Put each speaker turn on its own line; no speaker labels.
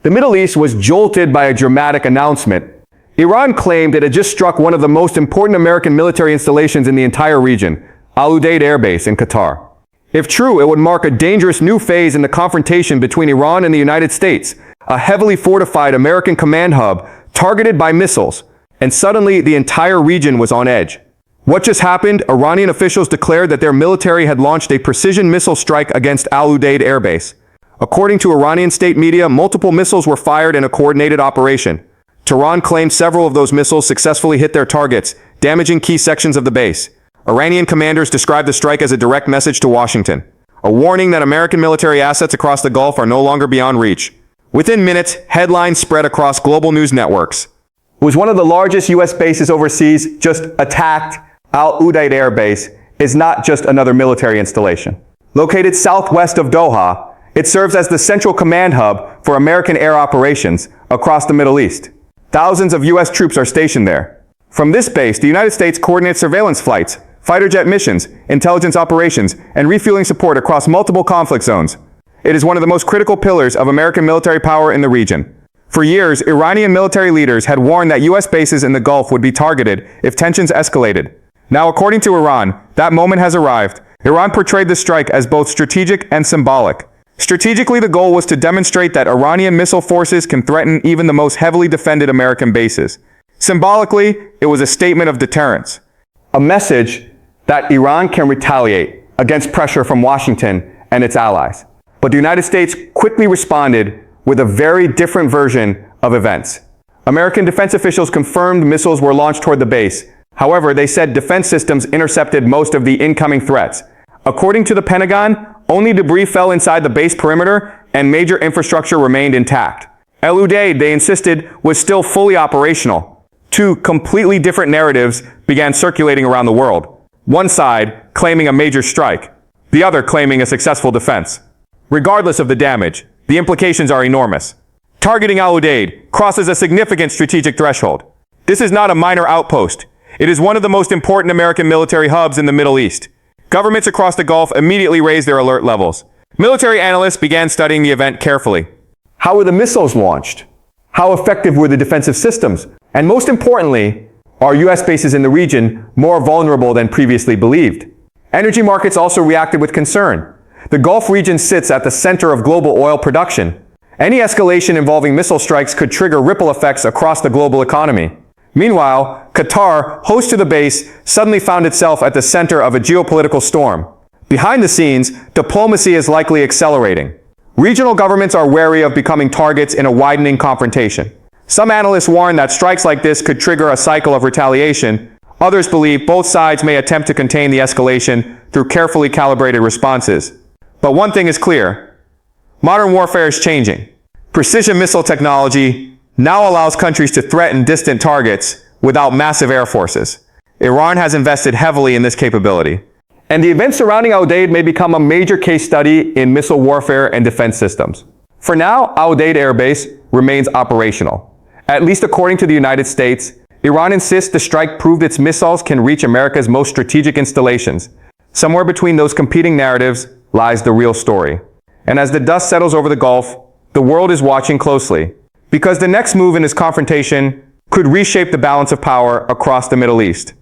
The Middle East was jolted by a dramatic announcement. Iran claimed it had just struck one of the most important American military installations in the entire region, Udeid Air Base in Qatar. If true, it would mark a dangerous new phase in the confrontation between Iran and the United States, a heavily fortified American command hub targeted by missiles, and suddenly the entire region was on edge. What just happened? Iranian officials declared that their military had launched a precision missile strike against Udeid Air Base. According to Iranian state media, multiple missiles were fired in a coordinated operation. Tehran claimed several of those missiles successfully hit their targets, damaging key sections of the base. Iranian commanders described the strike as a direct message to Washington, a warning that American military assets across the Gulf are no longer beyond reach. Within minutes, headlines spread across global news networks. It was one of the largest U.S. bases overseas, just attacked. Udeid Air Base is not just another military installation. Located southwest of Doha, it serves as the central command hub for American air operations across the Middle East. Thousands of U.S. troops are stationed there. From this base, the United States coordinates surveillance flights, fighter jet missions, intelligence operations, and refueling support across multiple conflict zones. It is one of the most critical pillars of American military power in the region. For years, Iranian military leaders had warned that U.S. bases in the Gulf would be targeted if tensions escalated. Now, according to Iran, that moment has arrived. Iran portrayed the strike as both strategic and symbolic. Strategically, the goal was to demonstrate that Iranian missile forces can threaten even the most heavily defended American bases. Symbolically, it was a statement of deterrence. A message that Iran can retaliate against pressure from Washington and its allies. But the United States quickly responded with a very different version of events. American defense officials confirmed missiles were launched toward the base. However, they said defense systems intercepted most of the incoming threats. According to the Pentagon, only debris fell inside the base perimeter and major infrastructure remained intact. Udeid, they insisted, was still fully operational. Two completely different narratives began circulating around the world. One side claiming a major strike, the other claiming a successful defense. Regardless of the damage, the implications are enormous. Targeting Udeid crosses a significant strategic threshold. This is not a minor outpost. It is one of the most important American military hubs in the Middle East. Governments across the Gulf immediately raised their alert levels. Military analysts began studying the event carefully. How were the missiles launched? How effective were the defensive systems? And most importantly, are U.S. bases in the region more vulnerable than previously believed? Energy markets also reacted with concern. The Gulf region sits at the center of global oil production. Any escalation involving missile strikes could trigger ripple effects across the global economy. Meanwhile, Qatar, host to the base, suddenly found itself at the center of a geopolitical storm. Behind the scenes, diplomacy is likely accelerating. Regional governments are wary of becoming targets in a widening confrontation. Some analysts warn that strikes like this could trigger a cycle of retaliation. Others believe both sides may attempt to contain the escalation through carefully calibrated responses. But one thing is clear. Modern warfare is changing. Precision missile technology now allows countries to threaten distant targets without massive air forces. Iran has invested heavily in this capability. And the events surrounding Udeid may become a major case study in missile warfare and defense systems. For now, Udeid Air Base remains operational. At least according to the United States, Iran insists the strike proved its missiles can reach America's most strategic installations. Somewhere between those competing narratives lies the real story. And as the dust settles over the Gulf, the world is watching closely. Because the next move in this confrontation could reshape the balance of power across the Middle East.